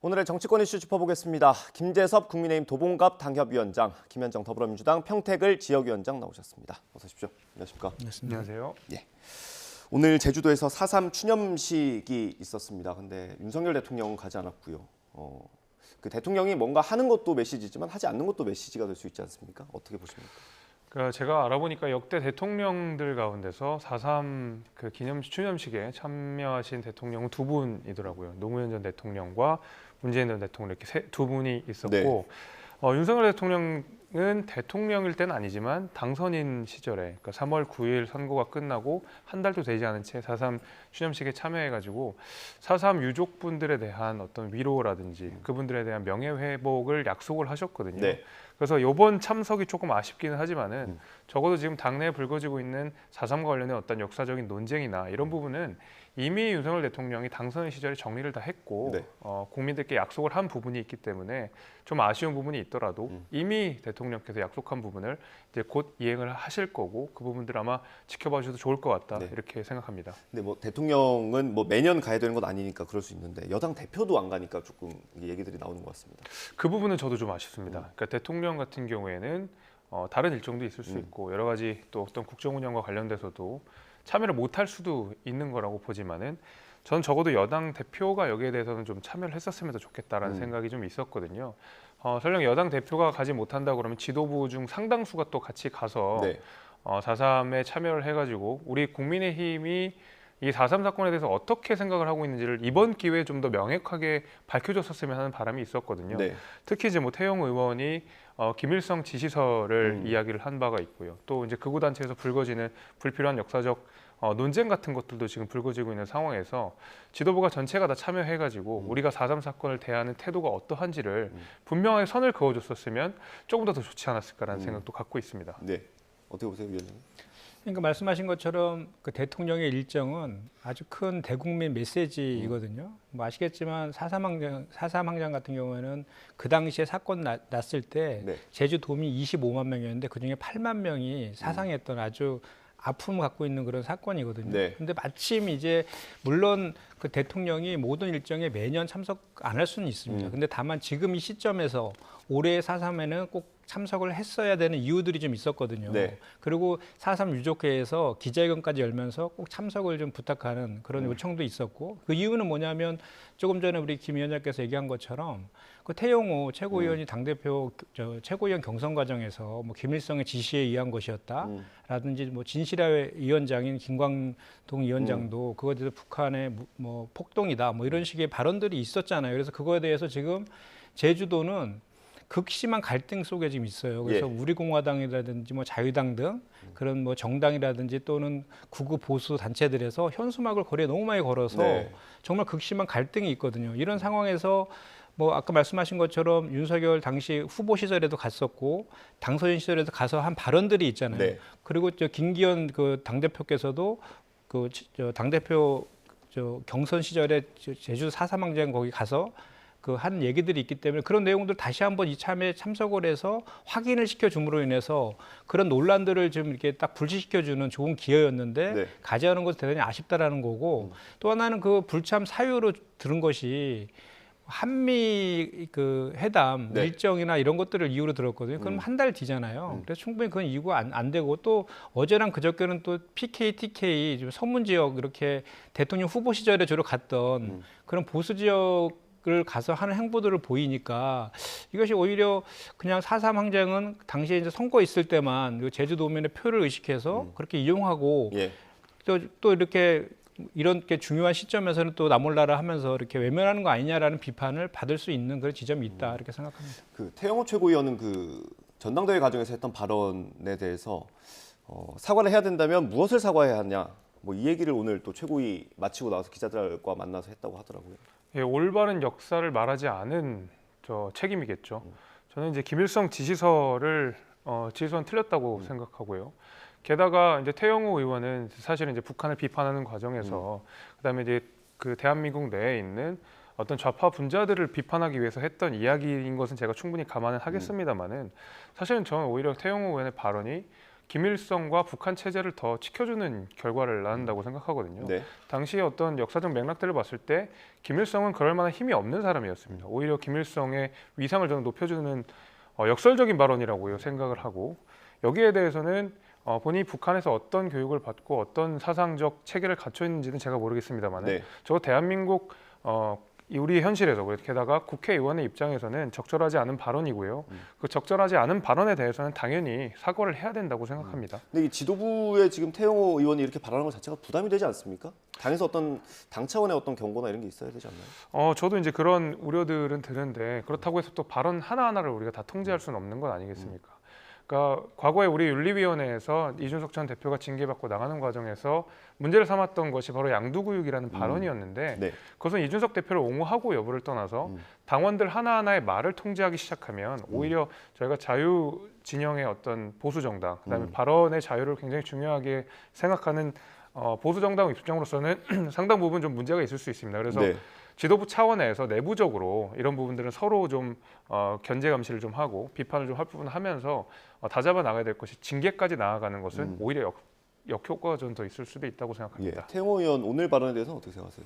오늘의 정치권 이슈 짚어보겠습니다. 김재섭 국민의힘 도봉갑 당협위원장, 김현정 더불어민주당 평택을 지역위원장 나오셨습니다. 어서 오십시오. 안녕하십니까? 안녕하세요. 예. 오늘 제주도에서 4.3 추념식이 있었습니다. 근데 윤석열 대통령은 가지 않았고요. 그 대통령이 뭔가 하는 것도 메시지지만 하지 않는 것도 메시지가 될 수 있지 않습니까? 어떻게 보십니까? 그러니까 제가 알아보니까 역대 대통령들 가운데서 4.3 그 추념식에 참여하신 대통령은 두 분이더라고요. 노무현 전 대통령과 문재인 전 대통령 이렇게 두 분이 있었고 네. 윤석열 대통령은 대통령일 때는 아니지만 당선인 시절에 그러니까 3월 9일 선거가 끝나고 한 달도 되지 않은 채 4.3 추념식에 참여해가지고 4.3 유족분들에 대한 어떤 위로라든지 그분들에 대한 명예회복을 약속을 하셨거든요. 네. 그래서 이번 참석이 조금 아쉽기는 하지만은 적어도 지금 당내에 불거지고 있는 4.3과 관련된 어떤 역사적인 논쟁이나 이런 부분은 이미 윤석열 대통령이 당선 시절에 정리를 다 했고 네. 국민들께 약속을 한 부분이 있기 때문에 좀 아쉬운 부분이 있더라도 이미 대통령께서 약속한 부분을 이제 곧 이행을 하실 거고 그 부분들 아마 지켜봐 주셔도 좋을 것 같다 네. 이렇게 생각합니다. 근데 뭐 대통령은 뭐 매년 가야 되는 건 아니니까 그럴 수 있는데 여당 대표도 안 가니까 조금 얘기들이 나오는 것 같습니다. 그 부분은 저도 좀 아쉽습니다. 그러니까 대통령 같은 경우에는 다른 일정도 있을 수 있고 여러 가지 또 어떤 국정 운영과 관련돼서도 참여를 못할 수도 있는 거라고 보지만은 전 적어도 여당 대표가 여기에 대해서는 좀 참여를 했었으면 더 좋겠다라는 생각이 좀 있었거든요. 설령 여당 대표가 가지 못한다 그러면 지도부 중 상당수가 또 같이 가서 네. 4.3에 참여를 해가지고 우리 국민의힘이 이 4.3 사건에 대해서 어떻게 생각을 하고 있는지를 이번 기회에 좀 더 명확하게 밝혀줬었으면 하는 바람이 있었거든요. 네. 특히 이제 뭐 태영 의원이 김일성 지시서를 이야기를 한 바가 있고요. 또 이제 극우 단체에서 불거지는 불필요한 역사적 논쟁 같은 것들도 지금 불거지고 있는 상황에서 지도부가 전체가 다 참여해가지고 우리가 4.3 사건을 대하는 태도가 어떠한지를 분명하게 선을 그어줬었으면 조금 더 좋지 않았을까라는 생각도 갖고 있습니다. 네. 어떻게 보세요, 위원장님? 그러니까 말씀하신 것처럼 그 대통령의 일정은 아주 큰 대국민 메시지이거든요. 뭐 아시겠지만 4.3 항쟁 같은 경우에는 그 당시에 사건 났을 때 네. 제주 도민 25만 명이었는데 그중에 8만 명이 사상했던 아주 아픔을 갖고 있는 그런 사건이거든요. 네. 근데 마침 이제 물론 그 대통령이 모든 일정에 매년 참석 안 할 수는 있습니다. 근데 다만 지금 이 시점에서 올해 4.3에는 꼭 참석을 했어야 되는 이유들이 좀 있었거든요. 네. 그리고 4.3 유족회에서 기자회견까지 열면서 꼭 참석을 좀 부탁하는 그런 요청도 있었고 그 이유는 뭐냐면 조금 전에 우리 김 위원장께서 얘기한 것처럼 그 태영호 최고위원이 당대표 최고위원 경선 과정에서 뭐 김일성의 지시에 의한 것이었다라든지 뭐 진실화 위원장인 김광동 위원장도 그거에 대해서 북한의 뭐 폭동이다 뭐 이런 식의 발언들이 있었잖아요. 그래서 그거에 대해서 지금 제주도는 극심한 갈등 속에 지금 있어요. 그래서 예. 우리공화당이라든지 뭐 자유당 등 그런 뭐 정당이라든지 또는 극우 보수 단체들에서 현수막을 거리에 너무 많이 걸어서 네. 정말 극심한 갈등이 있거든요. 이런 상황에서 뭐 아까 말씀하신 것처럼 윤석열 당시 후보 시절에도 갔었고 당선인 시절에도 가서 한 발언들이 있잖아요. 네. 그리고 저 김기현 그 당대표께서도 그 당대표 경선 시절에 제주 4.3 항쟁 거기 가서 그 한 얘기들이 있기 때문에 그런 내용들 다시 한번 이참에 참석을 해서 확인을 시켜줌으로 인해서 그런 논란들을 좀 이렇게 딱 불식시켜주는 좋은 기회였는데 네. 가지 않은 것은 대단히 아쉽다라는 거고 또 하나는 그 불참 사유로 들은 것이 한미 그 회담 네. 일정이나 이런 것들을 이유로 들었거든요. 그럼 한 달 뒤잖아요. 그래서 충분히 그건 이유가 안 되고 또 어제랑 그저께는 또 PK, TK 좀 서문 지역 이렇게 대통령 후보 시절에 주로 갔던 그런 보수 지역을 가서 하는 행보들을 보이니까 이것이 오히려 그냥 4.3 항쟁은 당시에 이제 선거 있을 때만 제주도민의 표를 의식해서 그렇게 이용하고 예. 또 이렇게 이렇게 중요한 시점에서는 또 나몰라라 하면서 이렇게 외면하는 거 아니냐라는 비판을 받을 수 있는 그런 지점이 있다 이렇게 생각합니다. 그 태영호 최고위원은 그 전당대회 과정에서 했던 발언에 대해서 사과를 해야 된다면 무엇을 사과해야 하냐, 뭐 이 얘기를 오늘 또 최고위 마치고 나와서 기자들과 만나서 했다고 하더라고요. 예, 올바른 역사를 말하지 않은 책임이겠죠. 저는 이제 김일성 지시서는 틀렸다고 생각하고요. 게다가 이제 태영호 의원은 사실은 이제 북한을 비판하는 과정에서 그다음에 이제 그 대한민국 내에 있는 어떤 좌파 분자들을 비판하기 위해서 했던 이야기인 것은 제가 충분히 감안을 하겠습니다만은 사실은 저는 오히려 태영호 의원의 발언이 김일성과 북한 체제를 더 지켜주는 결과를 낳는다고 생각하거든요. 네. 당시에 어떤 역사적 맥락들을 봤을 때 김일성은 그럴 만한 힘이 없는 사람이었습니다. 오히려 김일성의 위상을 저는 높여주는 역설적인 발언이라고 생각을 하고 여기에 대해서는 본인이 북한에서 어떤 교육을 받고 어떤 사상적 체계를 갖춰 있는지는 제가 모르겠습니다만 네. 저 대한민국 우리 현실에서 게다가 국회의원의 입장에서는 적절하지 않은 발언이고요. 그 적절하지 않은 발언에 대해서는 당연히 사과를 해야 된다고 생각합니다. 근데 이 지도부에 지금 태영호 의원이 이렇게 발언한 것 자체가 부담이 되지 않습니까? 당에서 어떤 당 차원의 어떤 경고나 이런 게 있어야 되지 않나요? 저도 이제 그런 우려들은 드는데 그렇다고 해서 또 발언 하나하나를 우리가 다 통제할 수는 없는 것 아니겠습니까? 그러니까 과거에 우리 윤리위원회에서 이준석 전 대표가 징계받고 나가는 과정에서 문제를 삼았던 것이 바로 양두구육이라는 발언이었는데 네. 그것은 이준석 대표를 옹호하고 여부를 떠나서 당원들 하나하나의 말을 통제하기 시작하면 오히려 저희가 자유 진영의 어떤 보수 정당, 그다음에 발언의 자유를 굉장히 중요하게 생각하는 보수 정당 입장으로서는 상당 부분 좀 문제가 있을 수 있습니다. 그래서 네. 지도부 차원에서 내부적으로 이런 부분들은 서로 좀 견제 감시를 좀 하고 비판을 좀 할 부분 하면서 다잡아 나가야 될 것이 징계까지 나아가는 것은 오히려 역효과가 좀 더 있을 수도 있다고 예. 생각합니다. 태영호 의원 오늘 발언에 대해서 어떻게 생각하세요?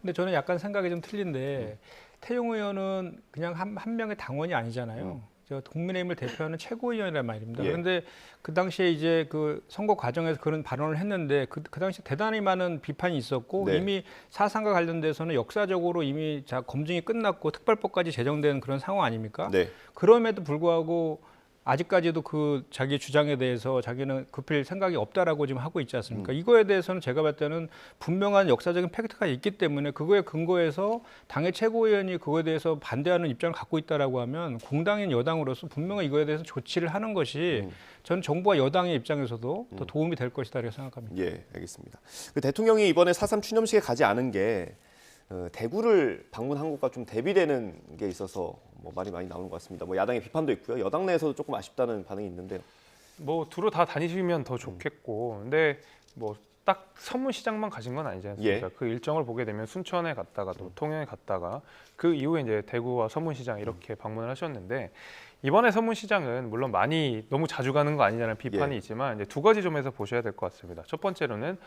근데 저는 약간 생각이 좀 틀린데 태용 의원은 그냥 한 명의 당원이 아니잖아요. 저 국민의힘을 대표하는 최고위원이란 말입니다. 예. 그런데 그 당시에 이제 그 선거 과정에서 그런 발언을 했는데 그 당시 대단히 많은 비판이 있었고 네. 이미 사상과 관련돼서는 역사적으로 이미 검증이 끝났고 특별법까지 제정된 그런 상황 아닙니까? 네. 그럼에도 불구하고 아직까지도 그 자기 주장에 대해서 자기는 급힐 생각이 없다라고 지금 하고 있지 않습니까? 이거에 대해서는 제가 봤을 때는 분명한 역사적인 팩트가 있기 때문에 그거에 근거해서 당의 최고위원이 그거에 대해서 반대하는 입장을 갖고 있다라고 하면 공당인 여당으로서 분명히 이거에 대해서 조치를 하는 것이 저는 정부와 여당의 입장에서도 더 도움이 될 것이다 이렇게 생각합니다. 예, 알겠습니다. 그 대통령이 이번에 4.3 추념식에 가지 않은 게 대구를 방문한 것과 좀 대비되는 게 있어서 뭐 말이 많이 나오는 것 같습니다. 뭐 야당의 비판도 있고요. 여당 내에서도 조금 아쉽다는 반응이 있는데요. 뭐 두루 다 다니시면 더 좋겠고, 근데 뭐 딱 서문시장만 가신 건 아니지 않습니까? 예. 그 일정을 보게 되면 순천에 갔다가 또 통영에 갔다가 그 이후에 이제 대구와 서문시장 이렇게 방문을 하셨는데 이번에 서문시장은 물론 많이 너무 자주 가는 거 아니냐는 비판이 예. 있지만 이제 두 가지 점에서 보셔야 될 것 같습니다. 첫 번째로는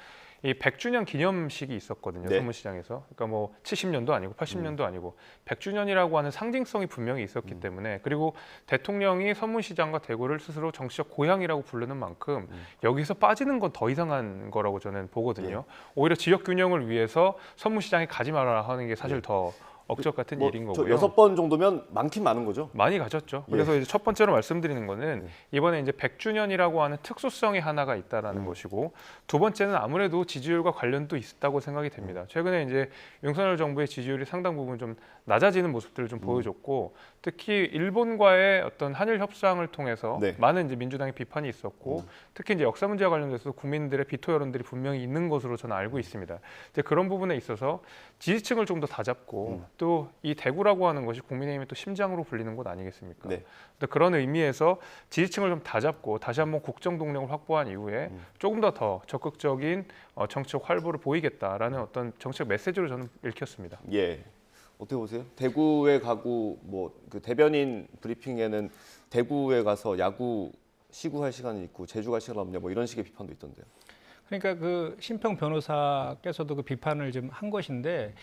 이 100주년 기념식이 있었거든요. 네. 서문시장에서. 그러니까 뭐 70년도 아니고 80년도 아니고 100주년이라고 하는 상징성이 분명히 있었기 때문에 그리고 대통령이 서문시장과 대구를 스스로 정치적 고향이라고 부르는 만큼 여기서 빠지는 건 더 이상한 거라고 저는 보거든요. 오히려 지역 균형을 위해서 서문시장에 가지 말아라 하는 게 사실 더 억적 같은 뭐 일인 저 거고요. 6번 정도면 많긴 많은 거죠. 많이 가졌죠. 그래서 이제 첫 번째로 말씀드리는 거는 이번에 이제 100주년이라고 하는 특수성이 하나가 있다라는 것이고 두 번째는 아무래도 지지율과 관련도 있다고 생각이 됩니다. 최근에 이제 윤석열 정부의 지지율이 상당 부분 좀 낮아지는 모습들을 좀 보여줬고 특히 일본과의 어떤 한일 협상을 통해서 네. 많은 이제 민주당의 비판이 있었고 특히 이제 역사 문제와 관련돼서 국민들의 비토 여론들이 분명히 있는 것으로 저는 알고 있습니다. 이제 그런 부분에 있어서 지지층을 좀 더 다잡고 또 이 대구라고 하는 것이 국민의힘의 또 심장으로 불리는 곳 아니겠습니까? 네. 근데 그런 의미에서 지지층을 좀 다잡고 다시 한번 국정 동력을 확보한 이후에 조금 더 적극적인 정치적 활보를 보이겠다라는 어떤 정책 메시지로 저는 읽혔습니다. 예. 어떻게 보세요? 대구에 가고 뭐 그 대변인 브리핑에는 대구에 가서 야구 시구할 시간이 있고 제주 갈 시간 없냐 뭐 이런 식의 비판도 있던데요. 그러니까 그 심평 변호사께서도 그 비판을 좀 한 것인데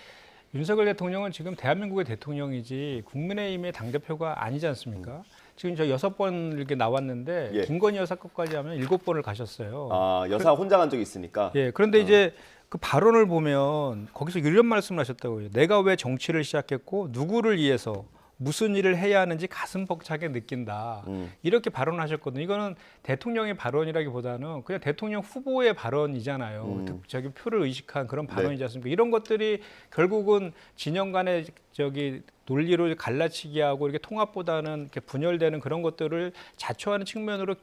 윤석열 대통령은 지금 대한민국의 대통령이지 국민의힘의 당대표가 아니지 않습니까? 지금 저 6번 이렇게 나왔는데 예. 김건희 여사 것까지 하면 7번을 가셨어요. 아, 여사 혼자 간 적이 있으니까. 예, 그런데 이제 그 발언을 보면 거기서 이런 말씀을 하셨다고요. 내가 왜 정치를 시작했고 누구를 위해서 무슨 일을 해야 하는지 가슴 벅차게 느낀다. 이렇게 발언하셨거든요. 이거는 대통령의 발언이라기보다는 그냥 대통령 후보의 발언이잖아요. 저기 표를 의식한 그런 발언이지 않습니까? 이런 것들이 결국은 진영 간의 논리로 갈라치기하고 이렇게 통합보다는 이렇게 분열되는 그런 것들을 자초하는 측면으로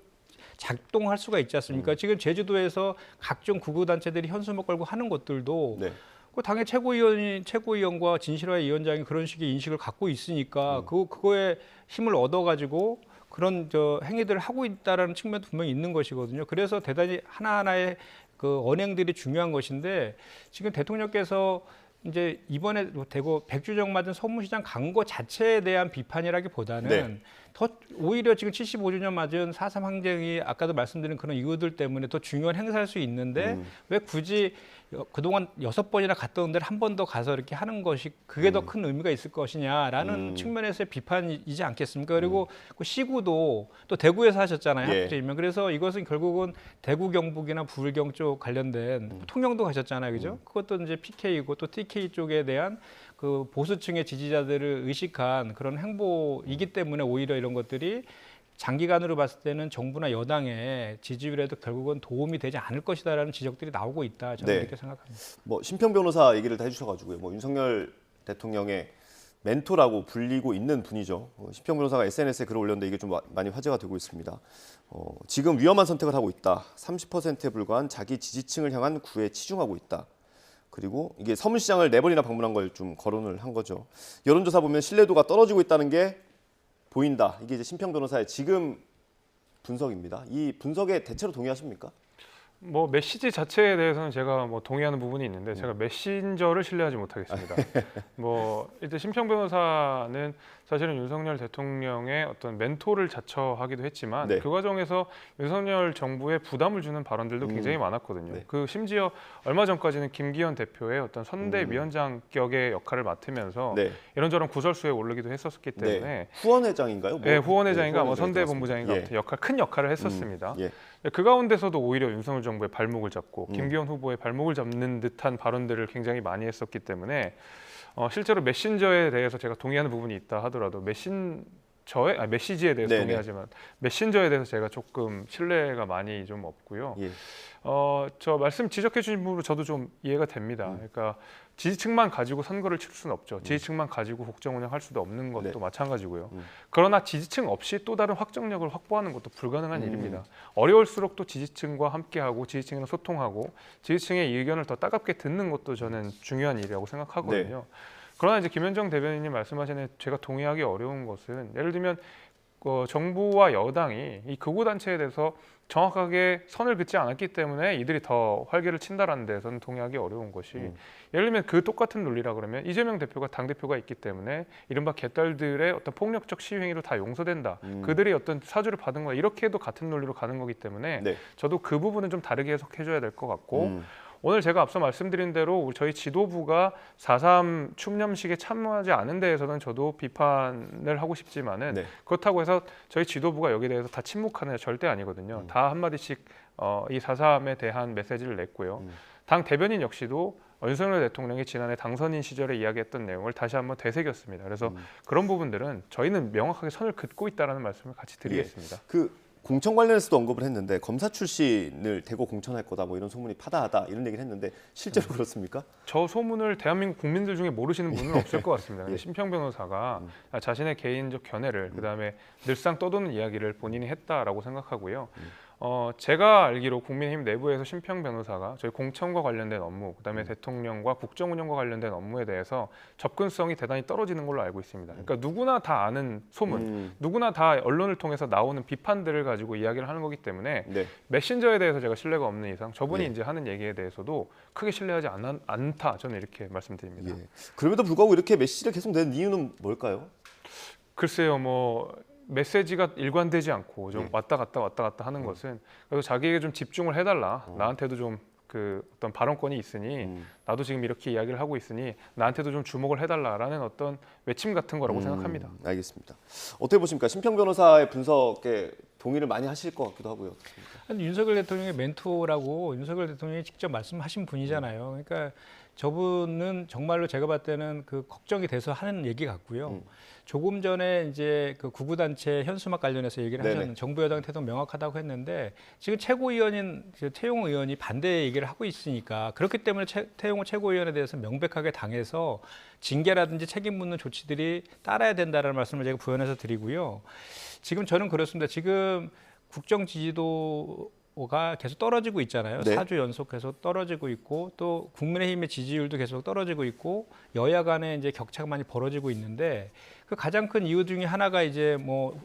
작동할 수가 있지 않습니까? 지금 제주도에서 각종 구구단체들이 현수막 걸고 하는 것들도 네. 그 당의 최고위원과 진실화의 위원장이 그런 식의 인식을 갖고 있으니까 그거에 힘을 얻어가지고 그런 행위들을 하고 있다라는 측면도 분명히 있는 것이거든요. 그래서 대단히 하나하나의 그 언행들이 중요한 것인데 지금 대통령께서 이제 이번에 대구 백주정 맞은 서문시장 간 거 자체에 대한 비판이라기보다는 네. 더 오히려 지금 75주년 맞은 4.3 항쟁이 아까도 말씀드린 그런 이유들 때문에 더 중요한 행사일 수 있는데 왜 굳이 그동안 6번이나 갔던 데를 한 번 더 가서 이렇게 하는 것이 그게 더 큰 의미가 있을 것이냐라는 측면에서의 비판이지 않겠습니까? 그리고 그 시구도 또 대구에서 하셨잖아요. 예. 학주이면. 그래서 이것은 결국은 대구 경북이나 부울경 쪽 관련된 통영도 가셨잖아요. 그죠? 그것도 이제 PK이고 또 TK 쪽에 대한 그 보수층의 지지자들을 의식한 그런 행보이기 때문에 오히려 이런 것들이 장기간으로 봤을 때는 정부나 여당의 지지율에도 결국은 도움이 되지 않을 것이다라는 지적들이 나오고 있다. 저는 네. 이렇게 생각합니다. 뭐 심평 변호사 얘기를 다 해주셔가지고요. 뭐 윤석열 대통령의 멘토라고 불리고 있는 분이죠. 심평 변호사가 SNS에 글을 올렸는데 이게 좀 많이 화제가 되고 있습니다. 지금 위험한 선택을 하고 있다. 30%에 불과한 자기 지지층을 향한 구애에 치중하고 있다. 그리고 이게 서문시장을 4번이나 방문한 걸 좀 거론을 한 거죠. 여론조사 보면 신뢰도가 떨어지고 있다는 게 보인다. 이게 이제 심평 변호사의 지금 분석입니다. 이 분석에 대체로 동의하십니까? 뭐 메시지 자체에 대해서는 제가 뭐 동의하는 부분이 있는데 제가 메신저를 신뢰하지 못하겠습니다. 뭐 일단 심평 변호사는 사실은 윤석열 대통령의 어떤 멘토를 자처하기도 했지만 네. 그 과정에서 윤석열 정부에 부담을 주는 발언들도 굉장히 많았거든요. 네. 그 심지어 얼마 전까지는 김기현 대표의 어떤 선대위원장 격의 역할을 맡으면서 네. 이런저런 구설수에 오르기도 했었기 때문에 네. 후원회장인가요? 네, 후원회장인가 뭐 후원회장인 것 선대본부장인가 같습니다. 아무튼 큰 역할을 했었습니다. 예. 그 가운데서도 오히려 윤석열 정부의 발목을 잡고 음. 김기현 후보의 발목을 잡는 듯한 발언들을 굉장히 많이 했었기 때문에 실제로 메신저에 대해서 제가 동의하는 부분이 있다 하더라도 메시지에 대해서 네네. 동의하지만 메신저에 대해서 제가 조금 신뢰가 많이 좀 없고요. 예. 저 말씀 지적해 주신 부분으로 저도 좀 이해가 됩니다. 그러니까 지지층만 가지고 선거를 칠 수는 없죠. 지지층만 가지고 국정 운영할 수도 없는 것도 네. 마찬가지고요. 그러나 지지층 없이 또 다른 확정력을 확보하는 것도 불가능한 일입니다. 어려울수록 또 지지층과 함께하고 지지층이랑 소통하고 지지층의 의견을 더 따갑게 듣는 것도 저는 중요한 일이라고 생각하거든요. 네. 그러나 이제 김현정 대변인님 말씀하신 제가 동의하기 어려운 것은 예를 들면 정부와 여당이 이 극우 단체에 대해서 정확하게 선을 긋지 않았기 때문에 이들이 더 활개를 친다라는 데서는 동의하기 어려운 것이 예를 들면 그 똑같은 논리라 그러면 이재명 대표가 당대표가 있기 때문에 이른바 개딸들의 어떤 폭력적 시위 행위로 다 용서된다. 그들이 어떤 사주를 받은 거야. 이렇게 해도 같은 논리로 가는 거기 때문에 네. 저도 그 부분은 좀 다르게 해석해줘야 될 것 같고 오늘 제가 앞서 말씀드린 대로 저희 지도부가 4.3 추념식에 참여하지 않은 데에서는 저도 비판을 하고 싶지만은 네. 그렇다고 해서 저희 지도부가 여기에 대해서 다 침묵하는 게 절대 아니거든요. 다 한마디씩 이 4.3에 대한 메시지를 냈고요. 당 대변인 역시도 윤석열 대통령이 지난해 당선인 시절에 이야기했던 내용을 다시 한번 되새겼습니다. 그래서 그런 부분들은 저희는 명확하게 선을 긋고 있다는 말씀을 같이 드리겠습니다. 그 공천 관련해서도 언급을 했는데 검사 출신을 대거 공천할 거다 뭐 이런 소문이 파다하다 이런 얘기를 했는데 실제로 그렇습니까? 저 소문을 대한민국 국민들 중에 모르시는 분은 없을 것 같습니다. 근데 심평 변호사가 자신의 개인적 견해를 그다음에 늘상 떠도는 이야기를 본인이 했다라고 생각하고요. 제가 알기로 국민의힘 내부에서 심평 변호사가 저희 공천과 관련된 업무, 그다음에 대통령과 국정 운영과 관련된 업무에 대해서 접근성이 대단히 떨어지는 걸로 알고 있습니다. 그러니까 누구나 다 아는 소문, 누구나 다 언론을 통해서 나오는 비판들을 가지고 이야기를 하는 거기 때문에 네. 메신저에 대해서 제가 신뢰가 없는 이상 저분이 네. 이제 하는 얘기에 대해서도 크게 신뢰하지 않다. 저는 이렇게 말씀드립니다. 예. 그럼에도 불구하고 이렇게 메시지를 계속 내는 이유는 뭘까요? 글쎄요, 뭐 메시지가 일관되지 않고 좀 왔다 갔다 하는 것은 그래서 자기에게 좀 집중을 해달라. 나한테도 좀 그 어떤 발언권이 있으니 나도 지금 이렇게 이야기를 하고 있으니 나한테도 좀 주목을 해달라라는 어떤 외침 같은 거라고 생각합니다. 알겠습니다. 어떻게 보십니까? 심평 변호사의 분석에 동의를 많이 하실 것 같기도 하고요. 어떻습니까? 윤석열 대통령의 멘토라고 윤석열 대통령이 직접 말씀하신 분이잖아요. 그러니까 저분은 정말로 제가 봤을 때는 그 걱정이 돼서 하는 얘기 같고요. 조금 전에 이제 그 구구단체 현수막 관련해서 얘기를 네네. 하셨는데 정부 여당 태도 명확하다고 했는데 지금 최고위원인 태용 의원이 반대 얘기를 하고 있으니까 그렇기 때문에 태용 최고위원에 대해서 명백하게 당해서 징계라든지 책임 묻는 조치들이 따라야 된다는 말씀을 제가 부연해서 드리고요. 지금 저는 그렇습니다. 지금 국정 지지도 후보가 계속 떨어지고 있잖아요. 네. 4주 연속 계속 떨어지고 있고 또 국민의힘의 지지율도 계속 떨어지고 있고 여야 간에 이제 격차가 많이 벌어지고 있는데 그 가장 큰 이유 중에 하나가 이제 뭐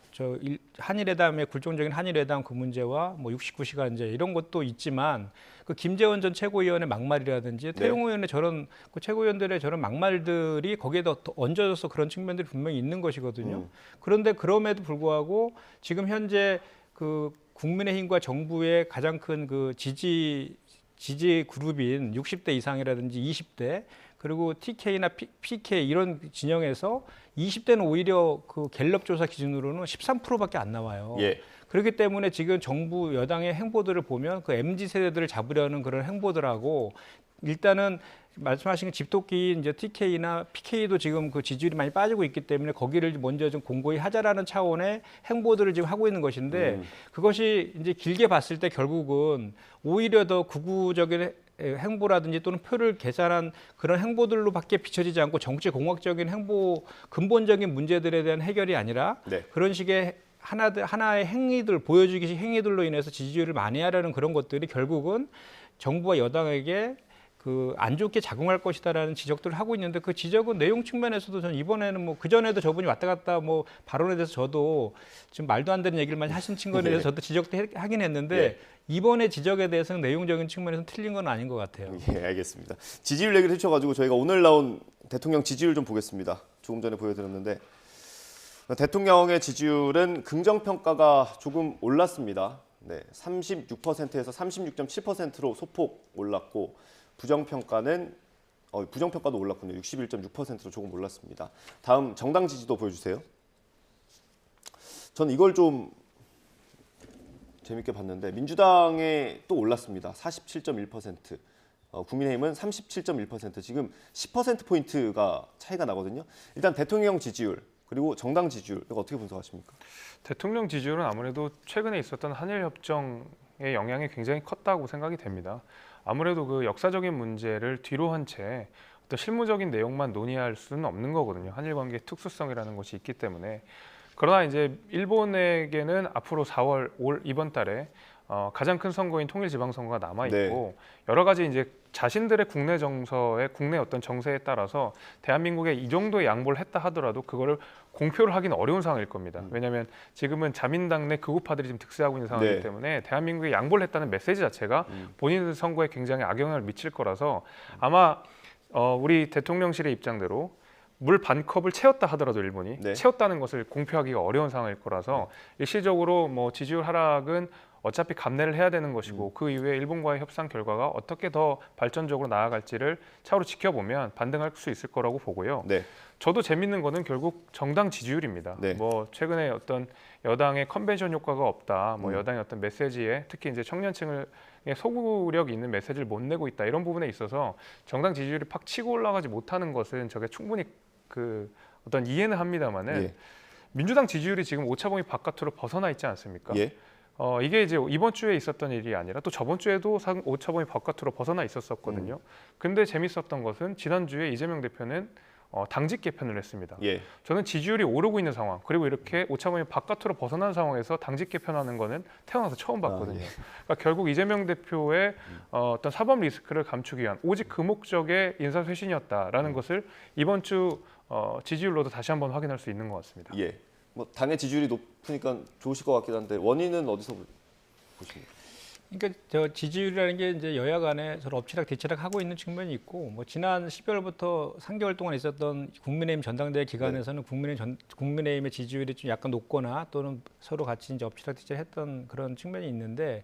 한일회담의 굴종적인 한일회담 그 문제와 뭐 69시간제 이런 것도 있지만 그 김재원 전 최고위원의 막말이라든지 태용 의원의 저런 그 최고위원들의 저런 막말들이 거기에다 더 얹어져서 그런 측면들이 분명히 있는 것이거든요. 그런데 그럼에도 불구하고 지금 현재 그 국민의힘과 정부의 가장 큰 그 지지 그룹인 60대 이상이라든지 20대 그리고 TK나 PK 이런 진영에서 20대는 오히려 그 갤럽 조사 기준으로는 13%밖에 안 나와요. 예. 그렇기 때문에 지금 정부 여당의 행보들을 보면 그 MZ 세대들을 잡으려는 그런 행보들하고 일단은 말씀하신 집토끼 이제 TK나 PK도 지금 그 지지율이 많이 빠지고 있기 때문에 거기를 먼저 좀 공고히 하자라는 차원의 행보들을 지금 하고 있는 것인데 그것이 이제 길게 봤을 때 결국은 오히려 더 극우적인 행보라든지 또는 표를 계산한 그런 행보들로밖에 비춰지지 않고 정치 공학적인 행보 근본적인 문제들에 대한 해결이 아니라 네. 그런 식의 하나의 행위들 보여주기식 행위들로 인해서 지지율을 만회하려는 그런 것들이 결국은 정부와 여당에게 그 안 좋게 작용할 것이다라는 지적들을 하고 있는데 그 지적은 내용 측면에서도 저는 이번에는 뭐 그전에도 저분이 왔다 갔다 뭐 발언에 대해서 저도 지금 말도 안 되는 얘기를 많이 하신 친구에 대해서 저도 지적도 하긴 했는데 이번에 지적에 대해서는 내용적인 측면에서는 틀린 건 아닌 것 같아요. 예, 알겠습니다. 지지율 얘기를 해주셔가지고 저희가 오늘 나온 대통령 지지율 좀 보겠습니다. 조금 전에 보여드렸는데 대통령의 지지율은 긍정평가가 조금 올랐습니다. 네, 36%에서 36.7%로 소폭 올랐고 부정평가도 올랐군요. 61.6%로 조금 올랐습니다. 다음 정당 지지도 보여주세요. 저는 이걸 좀 재밌게 봤는데 민주당에 또 올랐습니다. 47.1%. 국민의힘은 37.1%. 지금 10%포인트가 차이가 나거든요. 일단 대통령 지지율 그리고 정당 지지율 이거 어떻게 분석하십니까? 대통령 지지율은 아무래도 최근에 있었던 한일 협정의 영향이 굉장히 컸다고 생각이 됩니다. 아무래도 그 역사적인 문제를 뒤로 한 채 어떤 실무적인 내용만 논의할 수는 없는 거거든요. 한일 관계의 특수성이라는 것이 있기 때문에. 그러나 이제 일본에게는 앞으로 4월 이번 달에 가장 큰 선거인 통일지방선거가 남아 있고 여러 가지 이제 자신들의 국내 정서의 국내 어떤 정세에 따라서 대한민국에 이 정도의 양보를 했다 하더라도 그거를 공표를 하기는 어려운 상황일 겁니다. 왜냐하면 지금은 자민당 내 극우파들이 지금 득세하고 있는 상황이기 때문에 대한민국에 양보를 했다는 메시지 자체가 본인들 선거에 굉장히 악영향을 미칠 거라서 아마 우리 대통령실의 입장대로 물 반 컵을 채웠다 하더라도 일본이 채웠다는 것을 공표하기가 어려운 상황일 거라서 일시적으로 뭐 지지율 하락은 어차피 감내를 해야 되는 것이고 그 이후에 일본과의 협상 결과가 어떻게 더 발전적으로 나아갈지를 차후로 지켜보면 반등할 수 있을 거라고 보고요. 저도 재밌는 거는 결국 정당 지지율입니다. 뭐 최근에 어떤 여당의 컨벤션 효과가 없다, 뭐 여당의 어떤 메시지에 특히 이제 청년층을 소구력 있는 메시지를 못 내고 있다 이런 부분에 있어서 정당 지지율이 팍 치고 올라가지 못하는 것은 저게 충분히 그 어떤 이해는 합니다만은 민주당 지지율이 지금 오차범위 바깥으로 벗어나 있지 않습니까? 이게 이제 이번 주에 있었던 일이 아니라 또 저번 주에도 오차범위 바깥으로 벗어나 있었거든요. 근데 재밌었던 것은 지난주에 이재명 대표는 당직 개편을 했습니다. 저는 지지율이 오르고 있는 상황 그리고 이렇게 오차범위 바깥으로 벗어난 상황에서 당직 개편하는 거는 태어나서 처음 봤거든요. 그러니까 결국 이재명 대표의 어떤 사법 리스크를 감추기 위한 오직 그 목적의 인사쇄신이었다라는 것을 이번 주 지지율로도 다시 한번 확인할 수 있는 것 같습니다. 뭐 당의 지지율이 높으니까 좋으실 것 같긴 한데 원인은 어디서 보십니까? 그러니까 저 지지율이라는 게 이제 여야 간에 서로 엎치락 뒤치락 하고 있는 측면이 있고 뭐 지난 12월부터 3개월 동안 있었던 국민의힘 전당대회 기간에서는 국민의힘의 지지율이 좀 약간 높거나 또는 서로 같이 이제 엎치락 뒤치락 했던 그런 측면이 있는데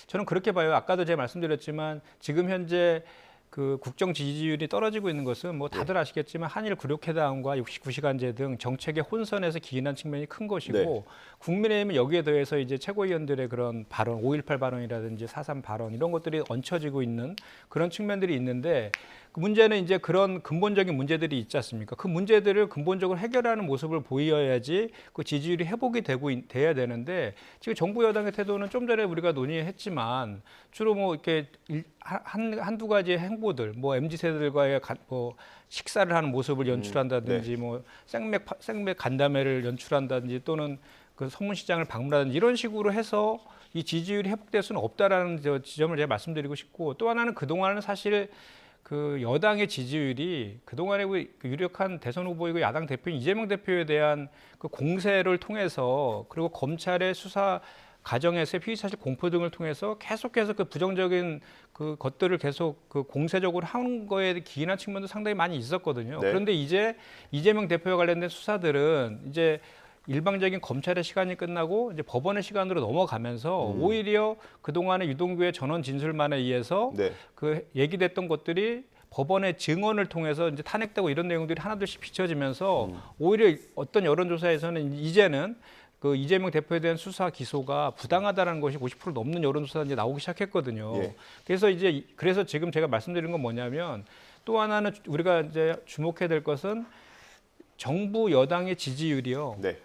저는 그렇게 봐요. 아까도 제가 말씀드렸지만 지금 현재 그 국정 지지율이 떨어지고 있는 것은 뭐 다들 아시겠지만 한일 굴욕회담과 69시간제 등 정책의 혼선에서 기인한 측면이 큰 것이고 국민의힘은 여기에 더해서 이제 최고위원들의 그런 발언, 5.18 발언이라든지 4.3 발언 이런 것들이 얹혀지고 있는 그런 측면들이 있는데 그 문제는 이제 그런 근본적인 문제들이 있지 않습니까? 그 문제들을 근본적으로 해결하는 모습을 보여야지 그 지지율이 회복이 돼야 되는데 지금 정부 여당의 태도는 좀 전에 우리가 논의했지만 주로 뭐 이렇게 한두 가지의 행보들, 뭐 MZ 세대들과의 뭐 식사를 하는 모습을 연출한다든지 뭐 생맥 간담회를 연출한다든지 또는 그 서문시장을 방문하든지 이런 식으로 해서 이 지지율이 회복될 수는 없다라는 지점을 제가 말씀드리고 싶고, 또 하나는 그동안은 사실 그 여당의 지지율이 그동안의 그 유력한 대선 후보이고 야당 대표인 이재명 대표에 대한 그 공세를 통해서, 그리고 검찰의 수사 과정에서의 피의사실 공표 등을 통해서 계속해서 그 부정적인 그 것들을 계속 그 공세적으로 한 거에 기인한 측면도 상당히 많이 있었거든요. 네. 그런데 이제 이재명 대표와 관련된 수사들은 이제 일방적인 검찰의 시간이 끝나고 이제 법원의 시간으로 넘어가면서 오히려 그동안의 유동규의 전원 진술만에 의해서 네. 그 얘기됐던 것들이 법원의 증언을 통해서 이제 탄핵되고 이런 내용들이 하나둘씩 비춰지면서 오히려 어떤 여론조사에서는 이제는 그 이재명 대표에 대한 수사 기소가 부당하다라는 것이 50% 넘는 여론조사가 이제 나오기 시작했거든요. 예. 그래서 지금 제가 말씀드린 건 뭐냐면, 또 하나는 우리가 이제 주목해야 될 것은 정부 여당의 지지율이요. 네.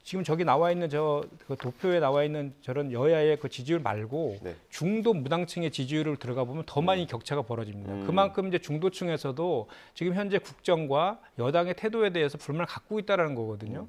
지금 저기 나와 있는 그 도표에 나와 있는 저런 여야의 그 지지율 말고 네. 중도 무당층의 지지율을 들어가 보면 더 많이 격차가 벌어집니다. 그만큼 이제 중도층에서도 지금 현재 국정과 여당의 태도에 대해서 불만을 갖고 있다라는 거거든요.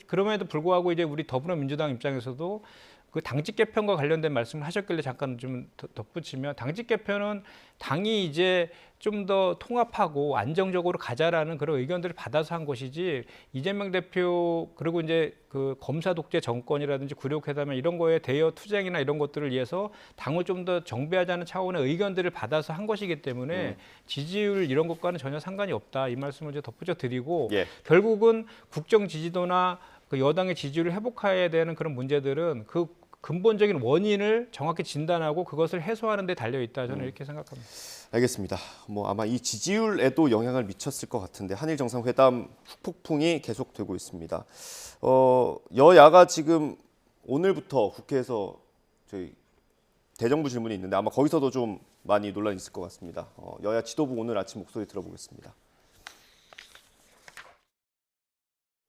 그럼에도 불구하고 이제 우리 더불어민주당 입장에서도 그 당직 개편과 관련된 말씀을 하셨길래 잠깐 좀 덧붙이면, 당직 개편은 당이 이제 좀 더 통합하고 안정적으로 가자라는 그런 의견들을 받아서 한 것이지, 이재명 대표 그리고 이제 그 검사 독재 정권이라든지 굴욕회담 이런 거에 대여 투쟁이나 이런 것들을 위해서 당을 좀 더 정비하자는 차원의 의견들을 받아서 한 것이기 때문에 지지율 이런 것과는 전혀 상관이 없다, 이 말씀을 이제 덧붙여 드리고, 예. 결국은 국정 지지도나 그 여당의 지지율을 회복해야 되는 그런 문제들은 그 근본적인 원인을 정확히 진단하고 그것을 해소하는 데 달려 있다, 저는 이렇게 생각합니다. 알겠습니다. 뭐 아마 이 지지율에도 영향을 미쳤을 것 같은데, 한일 정상회담 후폭풍이 계속되고 있습니다. 여야가 지금 오늘부터 국회에서 저희 대정부 질문이 있는데 아마 거기서도 좀 많이 논란이 있을 것 같습니다. 여야 지도부 오늘 아침 목소리 들어보겠습니다.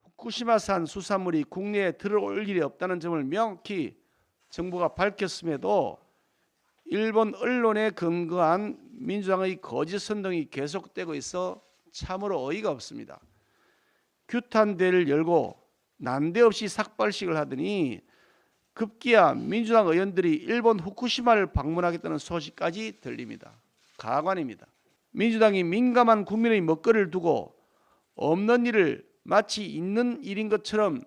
후쿠시마산 수산물이 국내에 들어올 일이 없다는 점을 명확히 정부가 밝혔음에도 일본 언론에 근거한 민주당의 거짓 선동이 계속되고 있어 참으로 어이가 없습니다. 규탄대를 열고 난데없이 삭발식을 하더니 급기야 민주당 의원들이 일본 후쿠시마를 방문하겠다는 소식까지 들립니다. 가관입니다. 민주당이 민감한 국민의 먹거리를 두고 없는 일을 마치 있는 일인 것처럼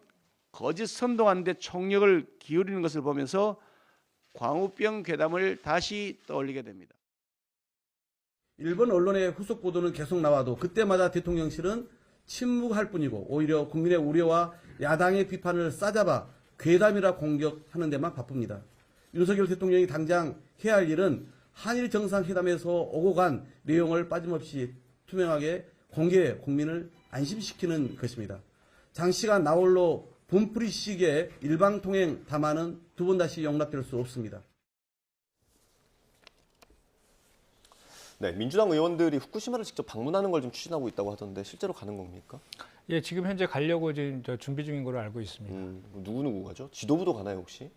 거짓 선동하는 데 총력을 기울이는 것을 보면서 광우병 괴담을 다시 떠올리게 됩니다. 일본 언론의 후속 보도는 계속 나와도 그때마다 대통령실은 침묵할 뿐이고 오히려 국민의 우려와 야당의 비판을 싸잡아 괴담이라 공격하는 데만 바쁩니다. 윤석열 대통령이 당장 해야 할 일은 한일 정상회담에서 오고 간 내용을 빠짐없이 투명하게 공개해 국민을 안심시키는 것입니다. 장시간 나홀로 분풀이식의 일방통행 담화는 두 번 다시 용납될 수 없습니다. 네, 민주당 의원들이 후쿠시마를 직접 방문하는 걸 좀 추진하고 있다고 하던데 실제로 가는 겁니까? 예, 지금 현재 가려고 지금 준비 중인 걸로 알고 있습니다. 누구 가죠? 지도부도 가나요 혹시?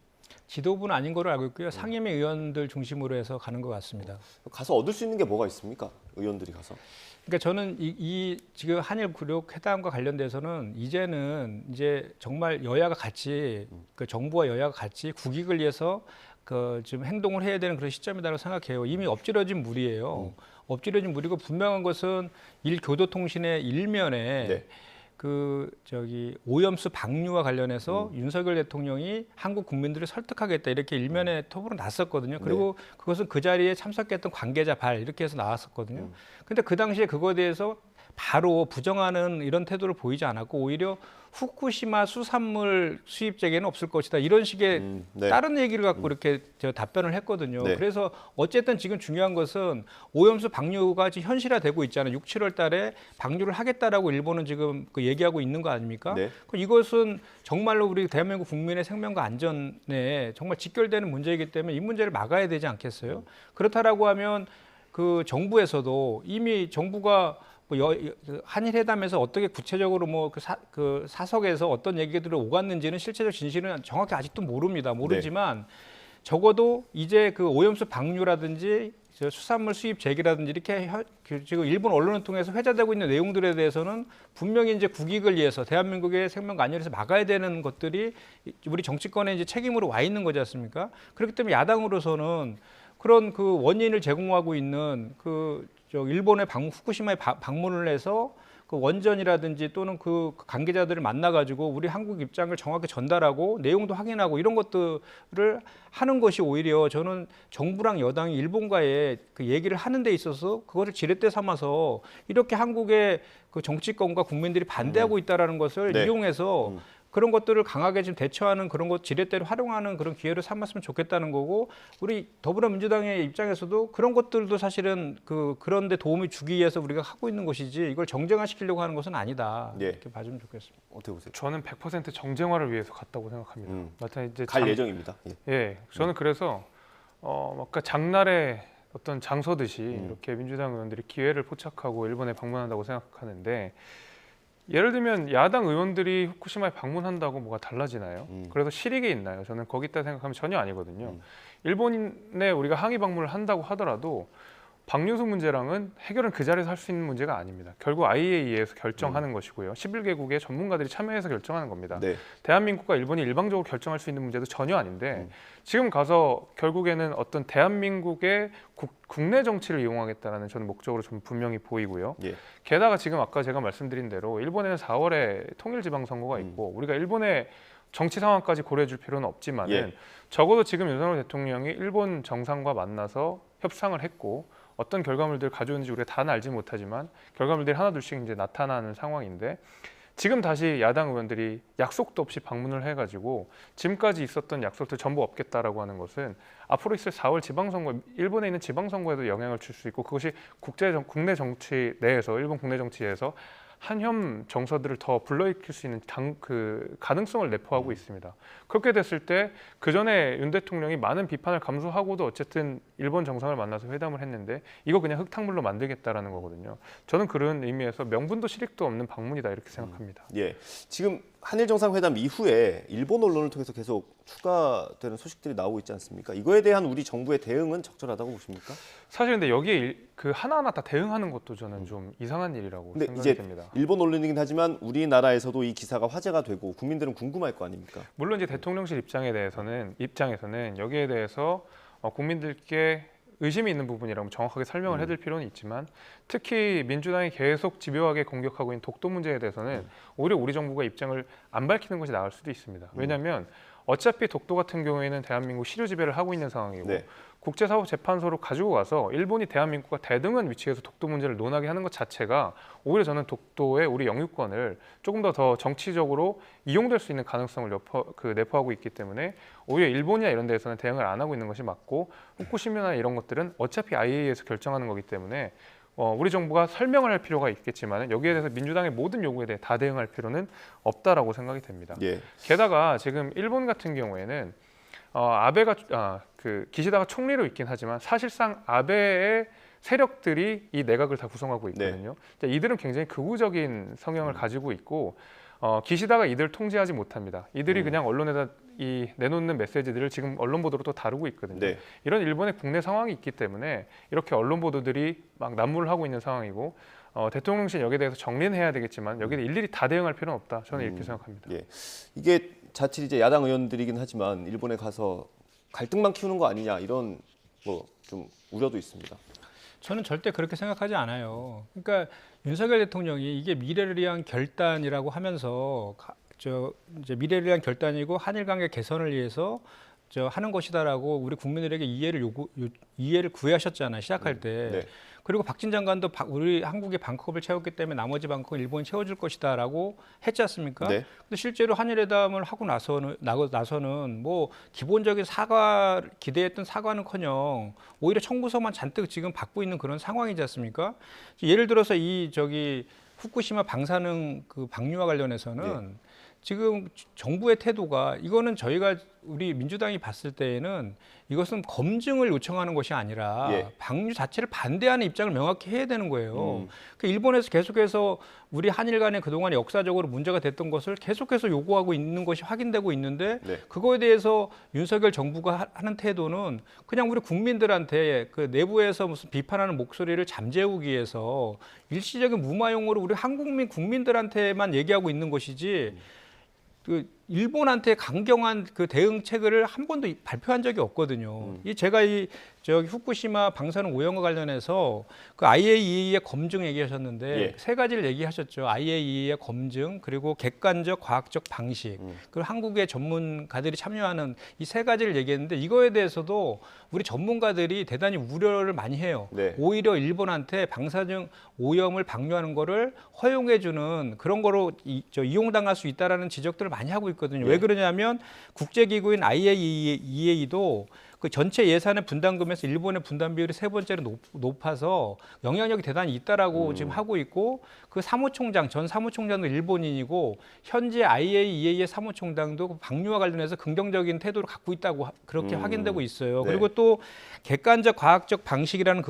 지도부는 아닌 걸로 알고 있고요. 상임위 의원들 중심으로 해서 가는 것 같습니다. 가서 얻을 수 있는 게 뭐가 있습니까? 의원들이 가서. 그러니까 저는 이 지금 한일 굴욕 회담과 관련돼서는 이제는 이제 정말 여야가 같이 그 정부와 여야가 같이 국익을 위해서 그 지금 행동을 해야 되는 그런 시점이라고 생각해요. 이미 엎질러진 물이에요. 엎질러진 물이고, 분명한 것은 일교도통신의 일면에 네. 그 저기 오염수 방류와 관련해서 윤석열 대통령이 한국 국민들을 설득하겠다 이렇게 일면에 톱으로 났었거든요. 그리고 그것은 그 자리에 참석했던 관계자 발 이렇게 해서 나왔었거든요. 근데 그 당시에 그거에 대해서 바로 부정하는 이런 태도를 보이지 않았고, 오히려 후쿠시마 수산물 수입 재개는 없을 것이다 이런 식의 네. 다른 얘기를 갖고 이렇게 답변을 했거든요. 네. 그래서 어쨌든 지금 중요한 것은 오염수 방류가 지금 현실화되고 있잖아요. 6, 7월 달에 방류를 하겠다라고 일본은 지금 그 얘기하고 있는 거 아닙니까? 네. 이것은 정말로 우리 대한민국 국민의 생명과 안전에 정말 직결되는 문제이기 때문에 이 문제를 막아야 되지 않겠어요? 그렇다라고 하면 그 정부에서도 이미 정부가 한일 회담에서 어떻게 구체적으로 그 사석에서 어떤 얘기들이 오갔는지는 실체적 진실은 정확히 아직도 모릅니다. 모르지만 적어도 이제 그 오염수 방류라든지 저 수산물 수입 재개라든지 이렇게 지금 일본 언론을 통해서 회자되고 있는 내용들에 대해서는 분명히 이제 국익을 위해서 대한민국의 생명과 안전에서 막아야 되는 것들이 우리 정치권의 이제 책임으로 와 있는 거지 않습니까? 그렇기 때문에 야당으로서는 그런 그 원인을 제공하고 있는 일본의 후쿠시마에 방문을 해서 그 원전이라든지 또는 그 관계자들을 만나가지고 우리 한국 입장을 정확히 전달하고 내용도 확인하고 이런 것들을 하는 것이 오히려 저는 정부랑 여당이 일본과의 그 얘기를 하는 데 있어서 그것을 지렛대 삼아서 이렇게 한국의 그 정치권과 국민들이 반대하고 있다라는 것을 네. 이용해서 그런 것들을 강하게 지금 대처하는 그런 것 지렛대를 활용하는 그런 기회를 삼았으면 좋겠다는 거고 우리 더불어민주당의 입장에서도 그런 것들도 사실은 그런 데 도움이 주기 위해서 우리가 하고 있는 것이지 이걸 정쟁화시키려고 하는 것은 아니다. 예. 이렇게 봐주면 좋겠습니다. 어떻게 보세요? 저는 100% 정쟁화를 위해서 갔다고 생각합니다. 마찬가지 이제 갈 예정입니다. 예. 예, 저는 그래서 아까 장날에 어떤 장서듯이 이렇게 민주당 의원들이 기회를 포착하고 일본에 방문한다고 생각하는데 예를 들면 야당 의원들이 후쿠시마에 방문한다고 뭐가 달라지나요? 그래서 실익이 있나요? 저는 거기다 생각하면 전혀 아니거든요. 일본에 우리가 항의 방문을 한다고 하더라도 방류수 문제랑은 해결은 그 자리에서 할 수 있는 문제가 아닙니다. 결국 IAEA에서 결정하는 것이고요. 11개국의 전문가들이 참여해서 결정하는 겁니다. 네. 대한민국과 일본이 일방적으로 결정할 수 있는 문제도 전혀 아닌데 지금 가서 결국에는 어떤 대한민국의 국내 정치를 이용하겠다라는 저는 목적으로 좀 분명히 보이고요. 예. 게다가 지금 아까 제가 말씀드린 대로 일본에는 4월에 통일지방선거가 있고 우리가 일본의 정치 상황까지 고려해 줄 필요는 없지만은 예. 적어도 지금 윤석열 대통령이 일본 정상과 만나서 협상을 했고 어떤 결과물들을 가져오는지 우리가 다 알지 못하지만 결과물들이 하나둘씩 이제 나타나는 상황인데 지금 다시 야당 의원들이 약속도 없이 방문을 해가지고 지금까지 있었던 약속들 전부 없겠다라고 하는 것은 앞으로 있을 4월 지방선거, 일본에 있는 지방선거에도 영향을 줄 수 있고 그것이 국내 정치 내에서 일본 국내 정치에서 한혐 정서들을 더 불러일으킬 수 있는 그 가능성을 내포하고 있습니다. 그렇게 됐을 때 그 전에 윤 대통령이 많은 비판을 감수하고도 어쨌든 일본 정상을 만나서 회담을 했는데 이거 그냥 흙탕물로 만들겠다라는 거거든요. 저는 그런 의미에서 명분도 실익도 없는 방문이다 이렇게 생각합니다. 예. 지금 한일 정상회담 이후에 일본 언론을 통해서 계속 추가되는 소식들이 나오고 있지 않습니까? 이거에 대한 우리 정부의 대응은 적절하다고 보십니까? 사실 근데 여기에 그 하나하나 다 대응하는 것도 저는 좀 이상한 일이라고 근데 생각이 이제 됩니다. 일본 언론이긴 하지만 우리나라에서도 이 기사가 화제가 되고 국민들은 궁금할 거 아닙니까? 물론 이제 대통령실 입장에서는 여기에 대해서 국민들께 의심이 있는 부분이라면 정확하게 설명을 해드릴 필요는 있지만 특히 민주당이 계속 집요하게 공격하고 있는 독도 문제에 대해서는 오히려 우리 정부가 입장을 안 밝히는 것이 나을 수도 있습니다. 왜냐하면 어차피 독도 같은 경우에는 대한민국 시효 지배를 하고 있는 상황이고 네. 국제사법재판소로 가지고 가서 일본이 대한민국과 대등한 위치에서 독도 문제를 논하게 하는 것 자체가 오히려 저는 독도의 우리 영유권을 조금 더 정치적으로 이용될 수 있는 가능성을 내포하고 있기 때문에 오히려 일본이나 이런 데에서는 대응을 안 하고 있는 것이 맞고 후쿠시마나 이런 것들은 어차피 IAEA에서 결정하는 거기 때문에 우리 정부가 설명을 할 필요가 있겠지만 여기에 대해서 민주당의 모든 요구에 대해 다 대응할 필요는 없다라고 생각이 됩니다. 예. 게다가 지금 일본 같은 경우에는 기시다가 총리로 있긴 하지만 사실상 아베의 세력들이 이 내각을 다 구성하고 있거든요. 이들은 굉장히 극우적인 성향을 가지고 있고 기시다가 이들을 통제하지 못합니다. 이들이 그냥 언론에다 내놓는 메시지들을 지금 언론 보도로 또 다루고 있거든요. 네. 이런 일본의 국내 상황이 있기 때문에 이렇게 언론 보도들이 막 난무를 하고 있는 상황이고 대통령실 여기에 대해서 정리는 해야 되겠지만 여기에 일일이 다 대응할 필요는 없다. 저는 이렇게 생각합니다. 예. 이게 자칫 이제 야당 의원들이긴 하지만 일본에 가서 갈등만 키우는 거 아니냐 이런 뭐 좀 우려도 있습니다. 저는 절대 그렇게 생각하지 않아요. 그러니까 윤석열 대통령이 이게 미래를 위한 결단이라고 하면서 이제 미래를 위한 결단이고 한일 관계 개선을 위해서 하는 것이다라고 우리 국민들에게 이해를 구하셨잖아요. 시작할 때. 네. 그리고 박진 장관도 우리 한국이 방콕을 채웠기 때문에 나머지 방콕은 일본이 채워줄 것이다라고 했지 않습니까? 네. 근데 실제로 한일회담을 하고 나서는 뭐 기본적인 기대했던 사과는커녕 오히려 청구서만 잔뜩 지금 받고 있는 그런 상황이지 않습니까? 예를 들어서 후쿠시마 방사능 방류와 관련해서는 지금 정부의 태도가 이거는 저희가 우리 민주당이 봤을 때에는 이것은 검증을 요청하는 것이 아니라 예. 방류 자체를 반대하는 입장을 명확히 해야 되는 거예요. 그 일본에서 계속해서 우리 한일 간에 그동안 역사적으로 문제가 됐던 것을 계속해서 요구하고 있는 것이 확인되고 있는데 네. 그거에 대해서 윤석열 정부가 하는 태도는 그냥 우리 국민들한테 그 내부에서 무슨 비판하는 목소리를 잠재우기 위해서 일시적인 무마용으로 우리 한국민 국민들한테만 얘기하고 있는 것이지 그 일본한테 강경한 그 대응책을 한 번도 발표한 적이 없거든요. 이 제가 이 저기 후쿠시마 방사능 오염과 관련해서 그 IAEA의 검증 얘기하셨는데 예. 세 가지를 얘기하셨죠. IAEA의 검증 그리고 객관적 과학적 방식 그리고 한국의 전문가들이 참여하는 이 세 가지를 얘기했는데 이거에 대해서도 우리 전문가들이 대단히 우려를 많이 해요. 네. 오히려 일본한테 방사능 오염을 방류하는 거를 허용해주는 그런 거로 이용당할 수 있다라는 지적들을 많이 하고 있거든요. 예. 왜 그러냐면 국제기구인 IAEA도 그 전체 예산의 분담금에서 일본의 분담 비율이 세 번째로 높아서 영향력이 대단히 있다라고 지금 하고 있고 그 사무총장 전 사무총장도 일본인이고 현재 IAEA의 사무총장도 그 방류와 관련해서 긍정적인 태도를 갖고 있다고 그렇게 확인되고 있어요. 네. 그리고 또 객관적 과학적 방식이라는